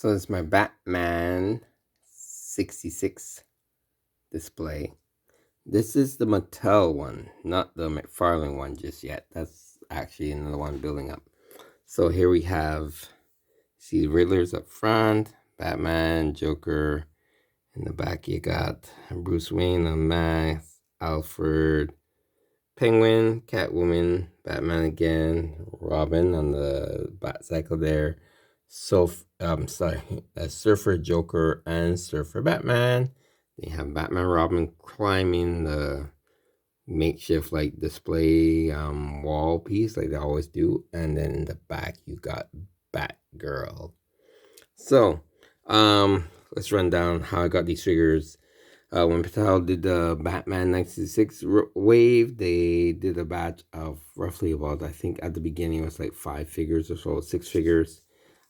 So it's my Batman 66 display. This is the Mattel one, not the Mcfarlane one just yet. That's actually another one building up. So here we have, see Riddler's up front, Batman, Joker. In the back you got Bruce Wayne on Max, Alfred, Penguin, Catwoman, Batman again, Robin on the Batcycle there. So, Surfer Joker and Surfer Batman. They have Batman Robin climbing the makeshift like display wall piece like they always do, and then in the back you got Batgirl. So, let's run down how I got these figures. When Mattel did the Batman 96 wave, they did a batch of roughly about, I think at the beginning it was like 5 figures or so, 6 figures.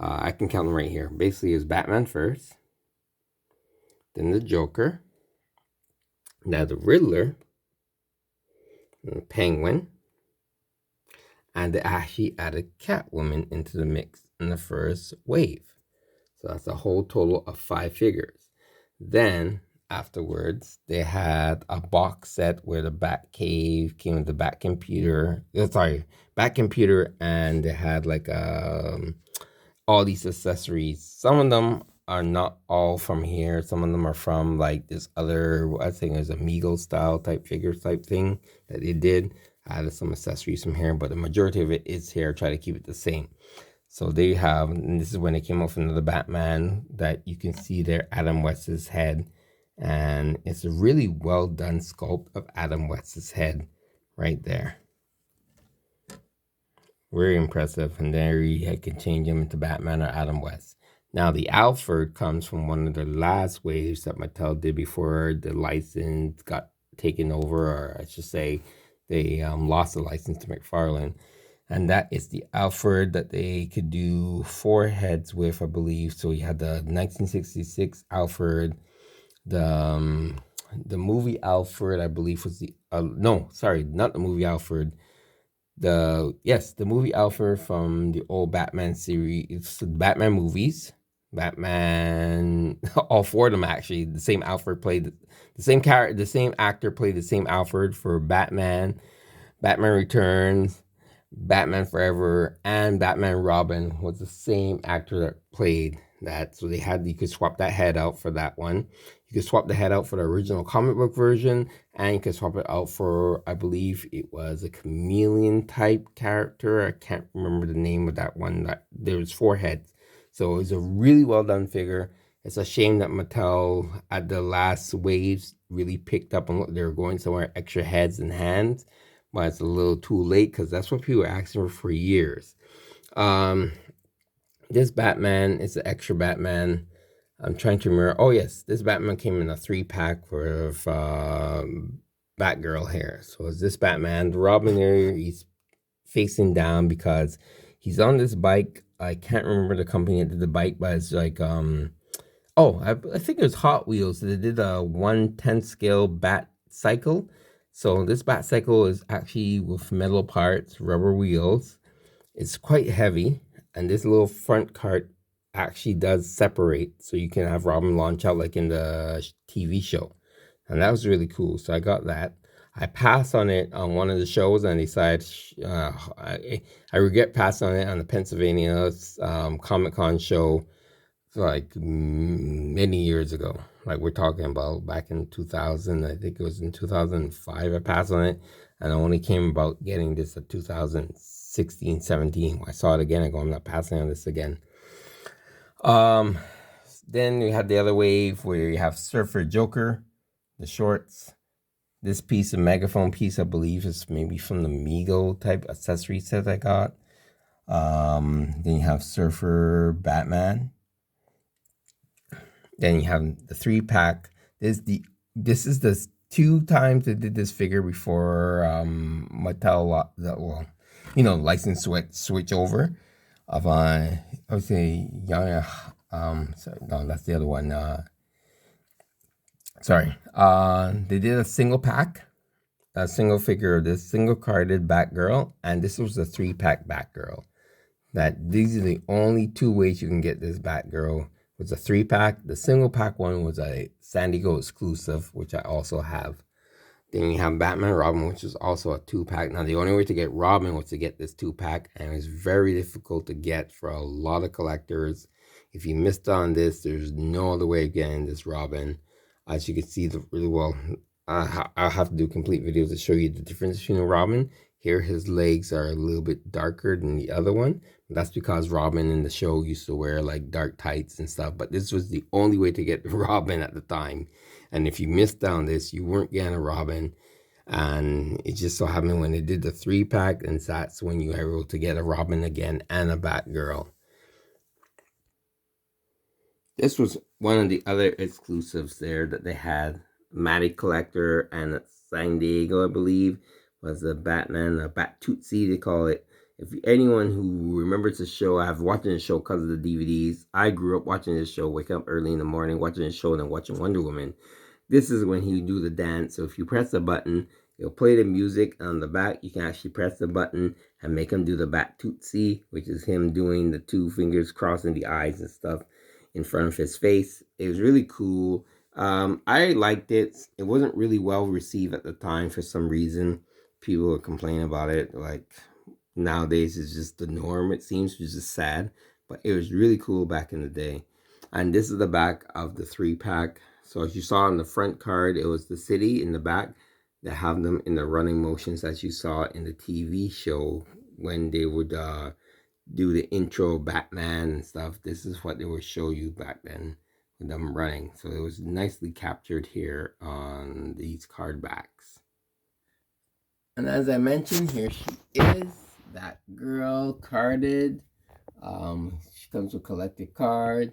I can count them right here. Basically, it's Batman first, then the Joker, now the Riddler, and the Penguin, and they actually added Catwoman into the mix in the first wave. So that's a whole total of 5 figures. Then afterwards, they had a box set where the Batcave came with the Batcomputer. Batcomputer, and they had like all these accessories. Some of them are not all from here. Some of them are from like this other, I think it was Amigo style type figure type thing that they did. Added some accessories from here, but the majority of it is here. Try to keep it the same. So they have, and this is when they came off another Batman that you can see there, Adam West's head. And it's a really well done sculpt of Adam West's head right there. Very impressive. And there you can change him into Batman or Adam West. Now the Alfred comes from one of the last waves that Mattel did before the license got taken over, or I should say they lost the license to Mcfarlane. And that is the Alfred that they could do 4 heads with, I believe. So you had the 1966 Alfred, the movie Alfred, I believe was the no, sorry, not the movie Alfred. The movie Alfred from the old Batman series. It's the Batman movies. Batman, all 4 of them actually. The same Alfred played the same character. The same actor played the same Alfred for Batman, Batman Returns, Batman Forever, and Batman Robin was the same actor that played that. So they had, you could swap that head out for that one. You could swap the head out for the original comic book version, and you could swap it out for, I believe it was a chameleon type character. I can't remember the name of that one. That there was 4 heads. So it was a really well done figure. It's a shame that Mattel at the last waves really picked up on what they were going somewhere, extra heads and hands. But it's a little too late because that's what people were asking for years. This Batman is an extra Batman. I'm trying to remember. Oh, yes. This Batman came in a 3-pack with Batgirl here. So it's this Batman. Robin there, he's facing down because he's on this bike. I can't remember the company that did the bike, but it's like, I think it was Hot Wheels. They did a 1/10 scale Bat cycle. So this Batcycle is actually with metal parts, rubber wheels. It's quite heavy, and this little front cart actually does separate, so you can have Robin launch out like in the TV show. And that was really cool, so I got that. I passed on it on one of the shows, and decided I regret passing on it on the Pennsylvania Comic-Con show like many years ago. Like we're talking about back in 2000, I think it was in 2005 I passed on it, and I only came about getting this in 2016, 17. I saw it again, I go, I'm not passing on this again. Then you have the other wave where you have Surfer Joker, the shorts. This piece, a megaphone piece, I believe is maybe from the Migo type accessory set I got. Then you have Surfer Batman. Then you have the 3-pack. This is the 2 times they did this figure before Mattel, license switch over of I would say sorry, no, that's the other one. They did a single pack, a single figure of this single carded Batgirl, and this was the 3-pack Batgirl. That these are the only 2 ways you can get this Batgirl. was a 3-pack. The single pack one was a San Diego exclusive, which I also have. Then you have Batman Robin, which is also a 2-pack. Now, the only way to get Robin was to get this 2-pack, and it was very difficult to get for a lot of collectors. If you missed on this, there's no other way of getting this Robin. As you can see, I'll have to do complete videos to show you the difference between a Robin. Here, his legs are a little bit darker than the other one. That's because Robin in the show used to wear like dark tights and stuff. But this was the only way to get Robin at the time. And if you missed on this, you weren't getting a Robin. And it just so happened when they did the 3-pack, and that's when you were able to get a Robin again and a Batgirl. This was one of the other exclusives there that they had. Matty Collector and San Diego, I believe, was the Batman, a Bat Tootsie, they call it. If anyone who remembers the show, I've watching the show because of the DVDs. I grew up watching this show, waking up early in the morning, watching the show, and then watching Wonder Woman. This is when he do the dance. So if you press the button, it'll play the music on the back. You can actually press the button and make him do the Bat Tootsie, which is him doing the 2 fingers crossing the eyes and stuff in front of his face. It was really cool. I liked it. It wasn't really well received at the time for some reason. People were complaining about it. Like, nowadays it's just the norm, it seems, which is sad. But it was really cool back in the day. And this is the back of the 3-pack. So as you saw on the front card, it was the city in the back that have them in the running motions as you saw in the TV show when they would do the intro Batman and stuff. This is what they would show you back then with them running. So it was nicely captured here on these card backs. And as I mentioned, here she is, that girl carded. She comes with a collected card.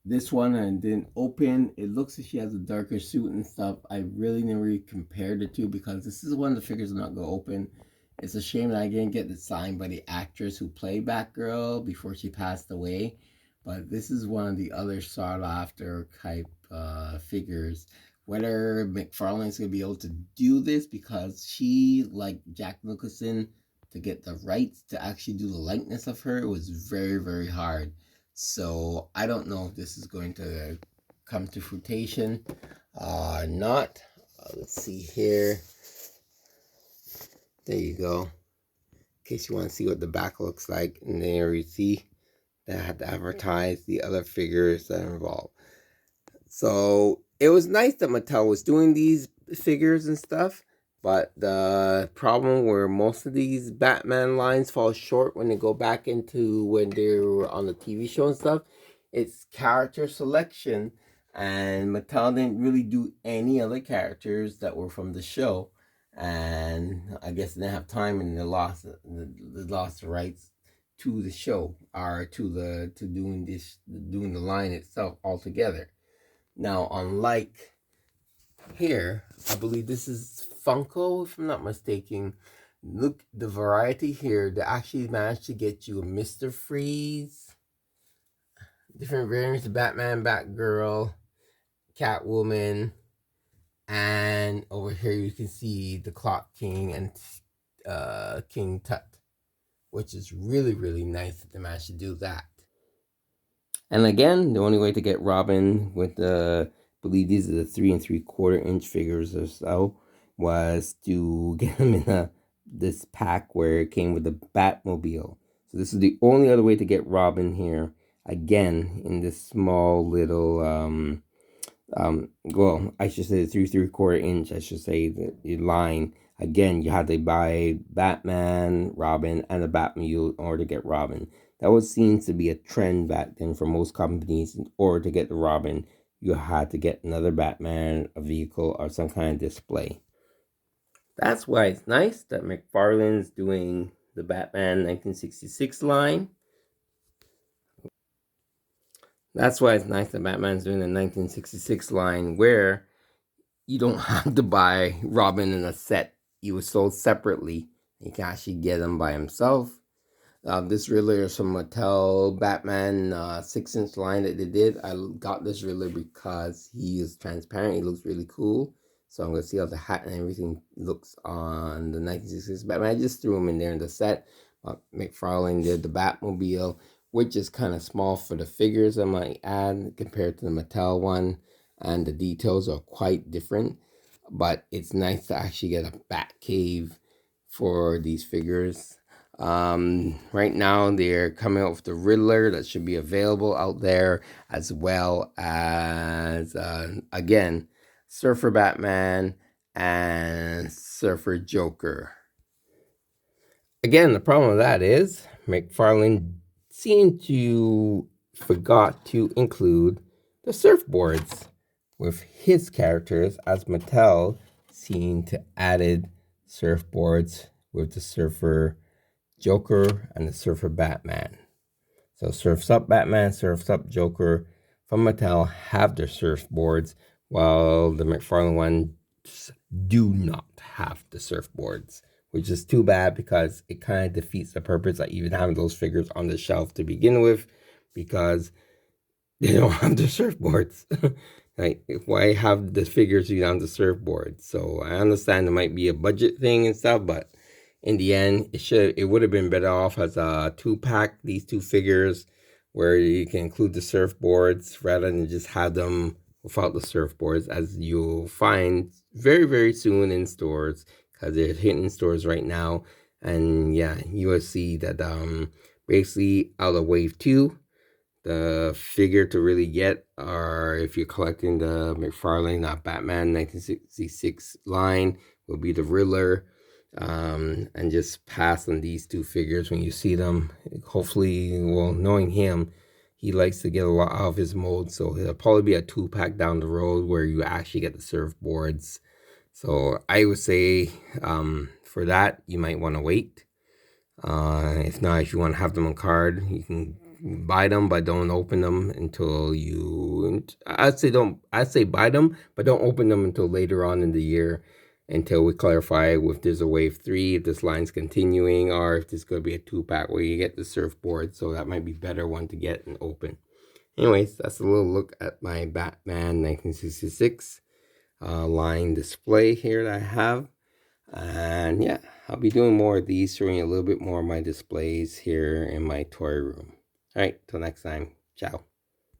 This one I didn't open. It looks like she has a darker suit and stuff. I really never compared the two because this is one of the figures I'm not going to open. It's a shame that I didn't get it signed by the actress who played Batgirl before she passed away. But this is one of the other sought after type figures. Whether Mcfarlane is going to be able to do this because she, like Jack Nicholson, to get the rights to actually do the likeness of her, it was very, very hard. So I don't know if this is going to come to fruition or not. Let's see here. There you go. In case you want to see what the back looks like. And there you see that I had to advertise the other figures that are involved. So it was nice that Mattel was doing these figures and stuff. But the problem where most of these Batman lines fall short when they go back into when they were on the TV show and stuff, it's character selection. And Mattel didn't really do any other characters that were from the show. And I guess they didn't have time, and they lost the rights to the show or to doing the line itself altogether. Now, unlike here, I believe this is Funko, if I'm not mistaken. Look, the variety here, they actually managed to get you a Mr. Freeze, different variants of Batman, Batgirl, Catwoman, and over here you can see the Clock King and King Tut, which is really, really nice that they managed to do that. And again, the only way to get Robin with the, I believe these are the 3 3/4 inch figures or so, was to get him in this pack where it came with the Batmobile. So this is the only other way to get Robin here. Again, in this small little, well, I should say the 3 3/4 inch, I should say the line. Again, you had to buy Batman, Robin, and the Batmobile in order to get Robin. That was seen to be a trend back then for most companies. In order to get the Robin, you had to get another Batman, a vehicle, or some kind of display. That's why it's nice that Mcfarlane's doing the Batman 1966 line. That's why it's nice that Batman's doing the 1966 line where you don't have to buy Robin in a set. He was sold separately. You can actually get him by himself. This Riddler is from Mattel Batman 6-inch line that they did. I got this Riddler because he is transparent. He looks really cool. So I'm going to see how the hat and everything looks on the 1966 Batman. I just threw him in there in the set. Mcfarlane did the Batmobile, which is kind of small for the figures, I might add, compared to the Mattel one. And the details are quite different. But it's nice to actually get a bat cave for these figures. Right now, they're coming out with the Riddler that should be available out there, as well as, again, Surfer Batman and Surfer Joker. Again, the problem with that is McFarlane seemed to forgot to include the surfboards with his characters, as Mattel seemed to added surfboards with the Surfer Joker and the Surfer Batman. So Surf's Up Batman, Surf's Up Joker from Mattel have their surfboards, while the McFarlane ones do not have the surfboards, which is too bad because it kind of defeats the purpose of even having those figures on the shelf to begin with, because they don't have the surfboards. Like, why have the figures you on the surfboard? So I understand it might be a budget thing and stuff, but in the end, it would have been better off as a 2-pack, these two figures, where you can include the surfboards rather than just have them without the surfboards, as you'll find very, very soon in stores, because they're hitting stores right now. And yeah, you will see that basically out of wave 2, the figure to really get are, if you're collecting the McFarlane Batman 1966 line, will be the Riddler. And just pass on these two figures when you see them. Hopefully, well, knowing him, he likes to get a lot out of his mold, so it'll probably be a 2-pack down the road where you actually get the surfboards. So I would say for that, you might want to wait. If not, if you want to have them on card, you can buy them, but don't open them until you. I'd say buy them, but don't open them until later on in the year, until we clarify if there's a wave 3, if this line's continuing, or if there's going to be a 2-pack where you get the surfboard. So that might be better one to get and open. Anyways, that's a little look at my Batman 1966 line display here that I have. And yeah, I'll be doing more of these, showing you a little bit more of my displays here in my toy room. All right, till next time. Ciao.